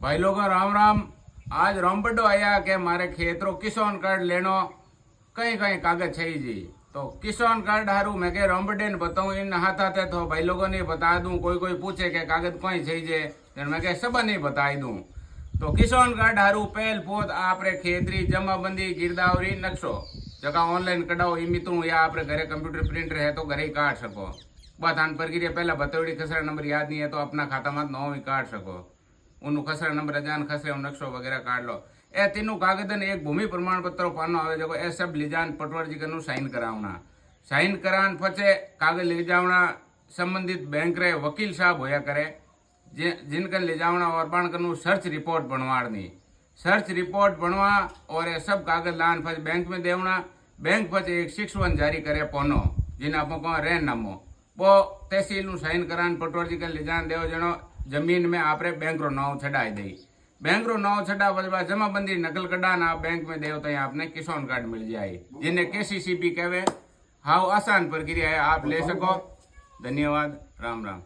भाई लोगों राम राम। आज रोमपड्डो आया के मारे खेतरो किसान कार्ड लेनो कहीं कहीं कागज चाहिए जी। तो किसान कार्ड हारू मैं के रोमपड्डे ने बताऊं इन हाथ हाथे तो भाई लोगों ने बता दूं। कोई पूछे के कागज कहीं चाहिए तो मैं के सब नहीं बताई दूं। तो किसान कार्ड हारू पहल पोत आपरे खेतरी जमाबंदी गिरदावरी नक्शो जगह ऑनलाइन कढाओ ई मित्रों या आपरे घरे कंप्यूटर प्रिंटर है तो घरे ही काट सको। बात आन प्रक्रिया पहला बतौड़ी खसरा नंबर याद नहीं है तो अपना खाता में नौ ही काट सको। उन्होंने खसरा नंबर अजान खसरे नक्शो वगैरह काट लो। ए तीनों कागज ने एक भूमि प्रमाण पत्र पानो आवे जो ए सब लीजान पटवार जी कनु साइन करावना। साइन करान पछे कागज ले जावना संबंधित बैंक रे वकील साहब होया करे जिनकन ले जावना और बाण कनु सर्च रिपोर्ट बनवाड़नी। सर्च रिपोर्ट बनवा और ये सब कागज लान पछे बैंक में देवना। बैंक पछे एक 61 जारी करे पोनो जिने आपो को रेन नामो वो तहसील नु साइन करान पटवार जी कन ले जान देव जनो जमीन में आपरे बैंक रो नाव छड़ाई दई। बैंक रो नाव छड़ा वजबा जमाबंदी नकल कढान आप बैंक में देव तो आपने किसान कार्ड मिल जाए जिन्हें केसीसीपी कहवे। हाउ आसान प्रक्रिया है आप ले सको। धन्यवाद। राम राम।